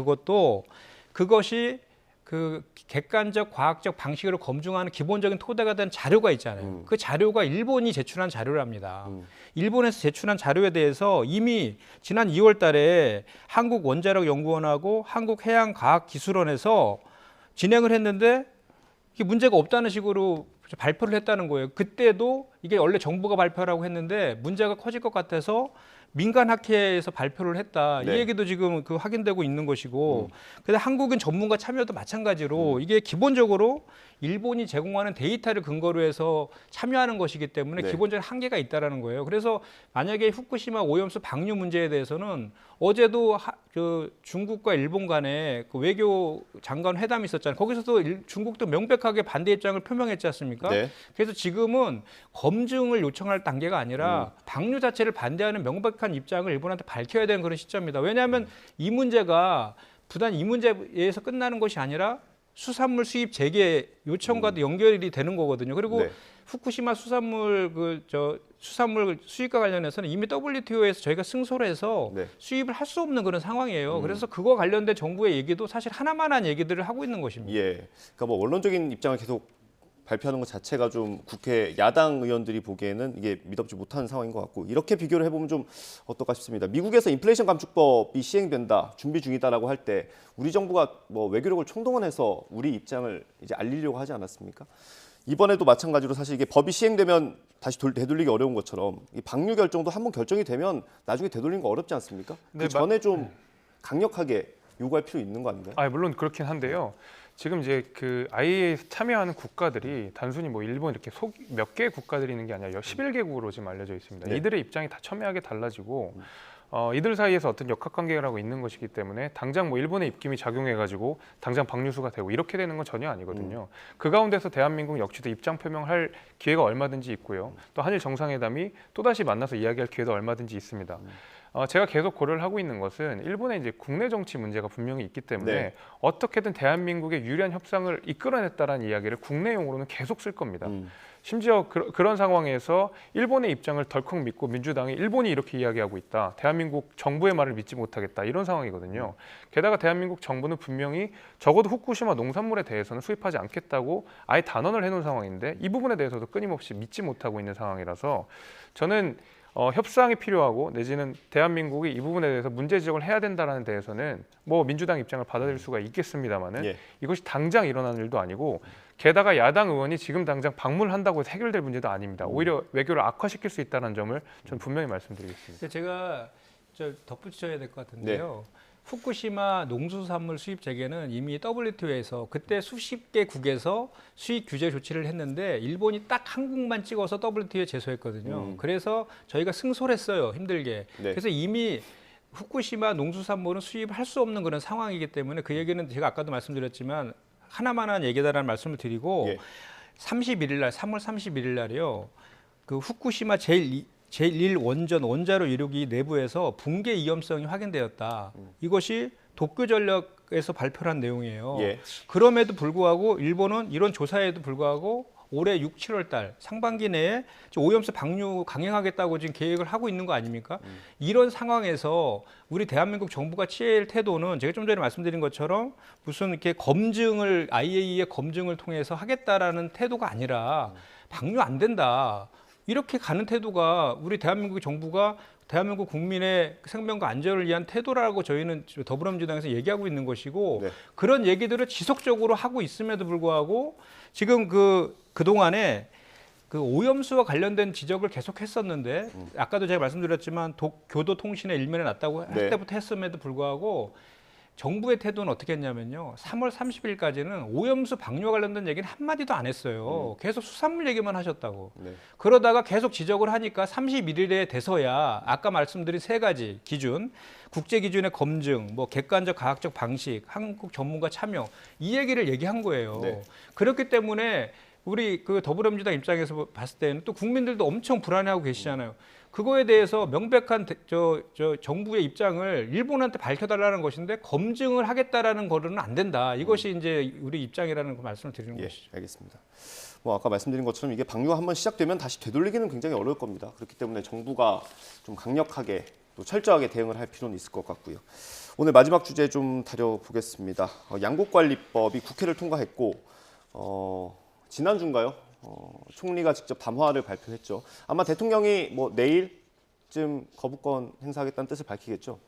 그것이 그 객관적 과학적 방식으로 검증하는 기본적인 토대가 된 자료가 있잖아요. 그 자료가 일본이 제출한 자료랍니다. 일본에서 제출한 자료에 대해서 이미 지난 2월 달에 한국원자력연구원하고 한국해양과학기술원에서 진행을 했는데 이게 문제가 없다는 식으로 발표를 했다는 거예요. 그때도 이게 원래 정부가 발표라고 했는데 문제가 커질 것 같아서 민간학회에서 발표를 했다. 네. 이 얘기도 지금 그 확인되고 있는 것이고, 근데 한국인 전문가 참여도 마찬가지로 이게 기본적으로 일본이 제공하는 데이터를 근거로 해서 참여하는 것이기 때문에 네. 기본적인 한계가 있다라는 거예요. 그래서 만약에 후쿠시마 오염수 방류 문제에 대해서는 어제도 그 중국과 일본 간에 그 외교 장관 회담이 있었잖아요. 거기서도 중국도 명백하게 반대 입장을 표명했지 않습니까? 네. 그래서 지금은 검증을 요청할 단계가 아니라 방류 자체를 반대하는 명백한 입장을 일본한테 밝혀야 되는 그런 시점입니다. 왜냐하면 이 문제가 부단 이 문제에서 끝나는 것이 아니라 수산물 수입 재개 요청과도 연결이 되는 거거든요. 그리고 네. 후쿠시마 수산물 수산물 수입과 관련해서는 이미 WTO에서 저희가 승소를 해서 네. 수입을 할 수 없는 그런 상황이에요. 그래서 그거 관련된 정부의 얘기도 사실 하나만한 얘기들을 하고 있는 것입니다. 예. 그러니까 뭐 원론적인 입장을 계속 발표하는 것 자체가 좀 국회 야당 의원들이 보기에는 이게 믿업지 못하는 상황인 것 같고 이렇게 비교를 해보면 좀 어떨까 싶습니다. 미국에서 인플레이션 감축법이 시행된다, 준비 중이다라고 할 때 우리 정부가 뭐 외교력을 총동원해서 우리 입장을 이제 알리려고 하지 않았습니까? 이번에도 마찬가지로 사실 이게 법이 시행되면 다시 되돌리기 어려운 것처럼 이 방류 결정도 한번 결정이 되면 나중에 되돌리는 거 어렵지 않습니까? 네, 그 전에 좀 강력하게 요구할 필요 있는 거 아닌가요? 물론 그렇긴 한데요. 지금 이제 그 IAEA에 참여하는 국가들이 단순히 뭐 일본 이렇게 몇 개의 국가들이 있는 게 아니라 11개국으로 지금 알려져 있습니다. 네. 이들의 입장이 다 첨예하게 달라지고 이들 사이에서 어떤 역학관계라고 있는 것이기 때문에 당장 뭐 일본의 입김이 작용해가지고 당장 방류수가 되고 이렇게 되는 건 전혀 아니거든요. 그 가운데서 대한민국 역시도 입장 표명할 기회가 얼마든지 있고요. 또 한일 정상회담이 또다시 만나서 이야기할 기회도 얼마든지 있습니다. 제가 계속 고려를 하고 있는 것은 일본의 이제 국내 정치 문제가 분명히 있기 때문에 네. 어떻게든 대한민국의 유리한 협상을 이끌어냈다라는 이야기를 국내용으로는 계속 쓸 겁니다. 심지어 그런 상황에서 일본의 입장을 덜컥 믿고 민주당이 일본이 이렇게 이야기하고 있다. 대한민국 정부의 말을 믿지 못하겠다. 이런 상황이거든요. 게다가 대한민국 정부는 분명히 적어도 후쿠시마 농산물에 대해서는 수입하지 않겠다고 아예 단언을 해놓은 상황인데 이 부분에 대해서도 끊임없이 믿지 못하고 있는 상황이라서 저는 협상이 필요하고 내지는 대한민국이 이 부분에 대해서 문제 지적을 해야 된다는 데에서는 뭐 민주당 입장을 받아들일 수가 있겠습니다만은 예. 이것이 당장 일어나는 일도 아니고 게다가 야당 의원이 지금 당장 방문한다고 해서 해결될 문제도 아닙니다. 오히려 외교를 악화시킬 수 있다는 점을 저는 분명히 말씀드리겠습니다. 제가 덧붙여야 될 것 같은데요. 후쿠시마 농수산물 수입 재개는 이미 WTO에서 그때 수십 개국에서 수입 규제 조치를 했는데 일본이 딱 한국만 찍어서 WTO에 제소했거든요. 그래서 저희가 승소를 했어요. 힘들게. 네. 그래서 이미 후쿠시마 농수산물은 수입할 수 없는 그런 상황이기 때문에 그 얘기는 제가 아까도 말씀드렸지만 하나만한 얘기다라는 말씀을 드리고 예. 31일 날 3월 31일 날이요. 그 후쿠시마 제1 원전 원자로 이륙이 내부에서 붕괴 위험성이 확인되었다. 이것이 도쿄전력에서 발표한 내용이에요. 예. 그럼에도 불구하고 일본은 이런 조사에도 불구하고 올해 6, 7월 달 상반기 내에 오염수 방류 강행하겠다고 지금 계획을 하고 있는 거 아닙니까? 이런 상황에서 우리 대한민국 정부가 취할 태도는 제가 좀 전에 말씀드린 것처럼 무슨 이렇게 검증을 IAEA의 검증을 통해서 하겠다라는 태도가 아니라 방류 안 된다. 이렇게 가는 태도가 우리 대한민국 정부가 대한민국 국민의 생명과 안전을 위한 태도라고 저희는 더불어민주당에서 얘기하고 있는 것이고 네. 그런 얘기들을 지속적으로 하고 있음에도 불구하고 지금 그동안에 그 오염수와 관련된 지적을 계속 했었는데 아까도 제가 말씀드렸지만 교도통신의 일면에 났다고 할 네. 때부터 했음에도 불구하고 정부의 태도는 어떻게 했냐면요. 3월 30일까지는 오염수 방류와 관련된 얘기는 한마디도 안 했어요. 계속 수산물 얘기만 하셨다고. 네. 그러다가 계속 지적을 하니까 31일에 돼서야 아까 말씀드린 세 가지 기준, 국제 기준의 검증, 뭐 객관적 과학적 방식, 한국 전문가 참여 이 얘기를 얘기한 거예요. 네. 그렇기 때문에 우리 그 더불어민주당 입장에서 봤을 때는 또 국민들도 엄청 불안해하고 계시잖아요. 그거에 대해서 명백한 정부의 입장을 일본한테 밝혀달라는 것인데 검증을 하겠다라는 거는 안 된다. 이것이 이제 우리 입장이라는 그 말씀을 드리는 예, 것이죠. 알겠습니다. 뭐 아까 말씀드린 것처럼 이게 방류가 한번 시작되면 다시 되돌리기는 굉장히 어려울 겁니다. 그렇기 때문에 정부가 좀 강력하게 또 철저하게 대응을 할 필요는 있을 것 같고요. 오늘 마지막 주제 좀 다뤄보겠습니다. 양곡관리법이 국회를 통과했고 지난주인가요? 총리가 직접 담화를 발표했죠. 아마 대통령이 뭐 내일쯤 거부권 행사하겠다는 뜻을 밝히겠죠.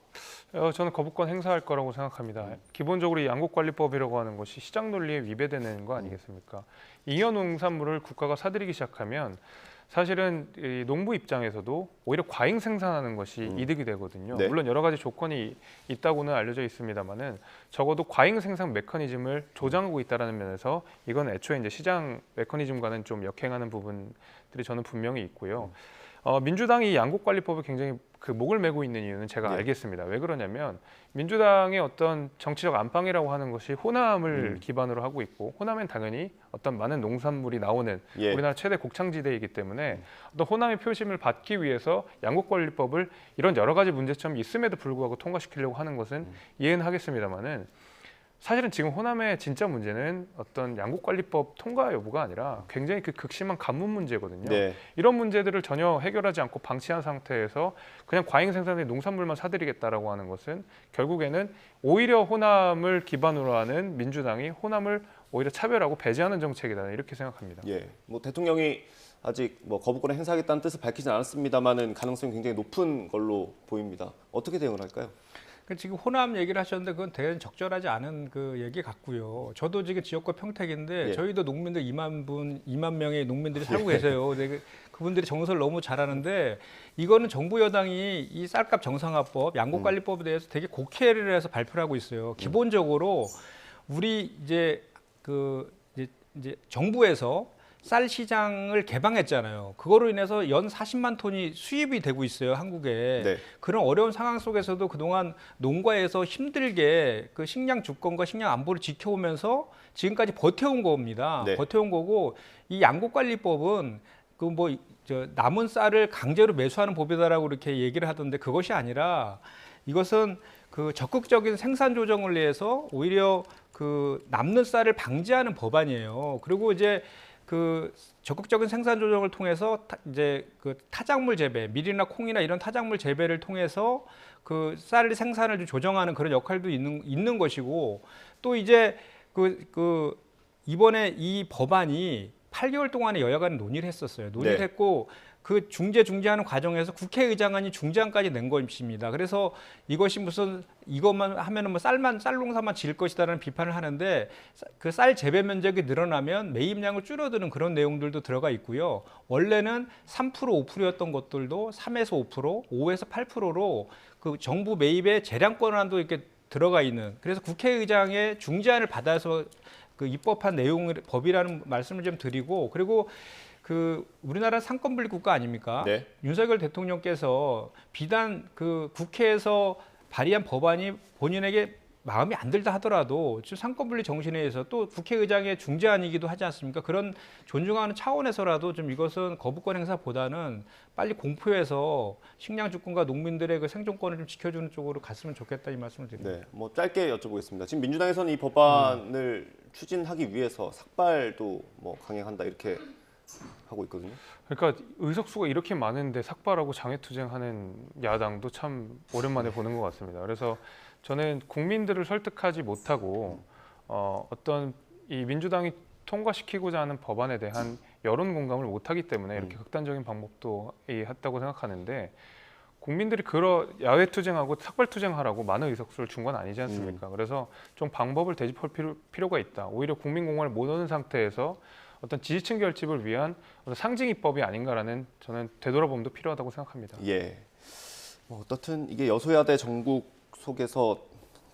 저는 거부권 행사할 거라고 생각합니다. 기본적으로 이 양곡관리법이라고 하는 것이 시장 논리에 위배되는 거 아니겠습니까? 잉여 농산물을 국가가 사들이기 시작하면 사실은 이 농부 입장에서도 오히려 과잉 생산하는 것이 이득이 되거든요. 네. 물론 여러 가지 조건이 있다고는 알려져 있습니다만은 적어도 과잉 생산 메커니즘을 조장하고 있다는 면에서 이건 애초에 이제 시장 메커니즘과는 좀 역행하는 부분들이 저는 분명히 있고요. 민주당이 이 양곡관리법에 굉장히 그 목을 메고 있는 이유는 제가 네. 알겠습니다. 왜 그러냐면 민주당의 어떤 정치적 안방이라고 하는 것이 호남을 기반으로 하고 있고 호남엔 당연히 어떤 많은 농산물이 나오는 예. 우리나라 최대 곡창지대이기 때문에 어떤 호남의 표심을 받기 위해서 양곡관리법을 이런 여러 가지 문제점이 있음에도 불구하고 통과시키려고 하는 것은 이해는 하겠습니다만은 사실은 지금 호남의 진짜 문제는 어떤 양곡관리법 통과 여부가 아니라 굉장히 그 극심한 간문 문제거든요. 네. 이런 문제들을 전혀 해결하지 않고 방치한 상태에서 그냥 과잉 생산의 농산물만 사들이겠다라고 하는 것은 결국에는 오히려 호남을 기반으로 하는 민주당이 호남을 오히려 차별하고 배제하는 정책이다 이렇게 생각합니다. 예, 뭐 대통령이 아직 뭐 거부권을 행사하겠다는 뜻을 밝히진 않았습니다만은 가능성이 굉장히 높은 걸로 보입니다. 어떻게 대응을 할까요? 지금 호남 얘기를 하셨는데 그건 대단히 적절하지 않은 그 얘기 같고요. 저도 지금 지역구 평택인데 예. 저희도 농민들 2만 명의 농민들이 살고 계세요. 근데 그분들이 정서를 너무 잘하는데 이거는 정부 여당이 이 쌀값 정상화법, 양곡관리법에 대해서 되게 곡해를 해서 발표를 하고 있어요. 기본적으로 우리 이제 이제 정부에서 쌀 시장을 개방했잖아요. 그거로 인해서 연 40만 톤이 수입이 되고 있어요, 한국에. 네. 그런 어려운 상황 속에서도 그동안 농가에서 힘들게 그 식량 주권과 식량 안보를 지켜오면서 지금까지 버텨온 겁니다. 네. 버텨온 거고 이 양곡관리법은 남은 쌀을 강제로 매수하는 법이다라고 이렇게 얘기를 하던데 그것이 아니라 이것은 그 적극적인 생산 조정을 위해서 오히려 그 남는 쌀을 방지하는 법안이에요. 그리고 이제 그 적극적인 생산 조정을 통해서 이제 그 타작물 재배, 밀이나 콩이나 이런 타작물 재배를 통해서 그 쌀 생산을 좀 조정하는 그런 역할도 있는 것이고 또 이제 이번에 이 법안이 8개월 동안에 여야간 논의를 했었어요. 논의를 네. 했고 그 중재하는 과정에서 국회의장안이 중재안까지 낸 것입니다. 그래서 이것이 무슨 이것만 하면은 뭐 쌀 농사만 지을 것이다라는 비판을 하는데 그 쌀 재배 면적이 늘어나면 매입량을 줄어드는 그런 내용들도 들어가 있고요. 원래는 3% 5%였던 것들도 3에서 5%, 5에서 8%로 그 정부 매입의 재량권한도 이렇게 들어가 있는 그래서 국회의장의 중재안을 받아서 그 입법한 법이라는 말씀을 좀 드리고 그리고 그 우리나라 상권분리 국가 아닙니까? 네. 윤석열 대통령께서 비단 그 국회에서 발의한 법안이 본인에게 마음에 안 들다 하더라도 상권분리 정신에 의해서 또 국회의장의 중재안이기도 하지 않습니까? 그런 존중하는 차원에서라도 좀 이것은 거부권 행사보다는 빨리 공포해서 식량 주권과 농민들의 그 생존권을 좀 지켜주는 쪽으로 갔으면 좋겠다 이 말씀을 드립니다. 네, 뭐 짧게 여쭤보겠습니다. 지금 민주당에서는 이 법안을 추진하기 위해서 삭발도 뭐 강행한다 이렇게 하고 있거든요. 그러니까 의석수가 이렇게 많은데 삭발하고 장외투쟁하는 야당도 참 오랜만에 보는 것 같습니다. 그래서 저는 국민들을 설득하지 못하고 어떤 이 민주당이 통과시키고자 하는 법안에 대한 여론 공감을 못하기 때문에 이렇게 극단적인 방법도 했다고 생각하는데 국민들이 야외 투쟁하고 삭발 투쟁하라고 많은 의석수를 준 건 아니지 않습니까? 그래서 좀 방법을 되짚을 필요가 있다. 오히려 국민 공감을 못 얻은 상태에서 어떤 지지층 결집을 위한 어떤 상징 입법이 아닌가라는 저는 되돌아봄도 필요하다고 생각합니다. 예. 뭐 어떻든 이게 여소야대 정국 속에서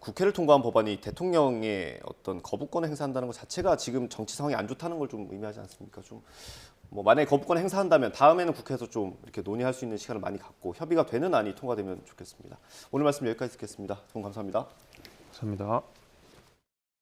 국회를 통과한 법안이 대통령의 어떤 거부권을 행사한다는 것 자체가 지금 정치 상황이 안 좋다는 걸 좀 의미하지 않습니까? 좀 뭐 만약에 거부권 행사한다면 다음에는 국회에서 좀 이렇게 논의할 수 있는 시간을 많이 갖고 협의가 되는 안이 통과되면 좋겠습니다. 오늘 말씀 여기까지 듣겠습니다. 두 분 감사합니다. 감사합니다.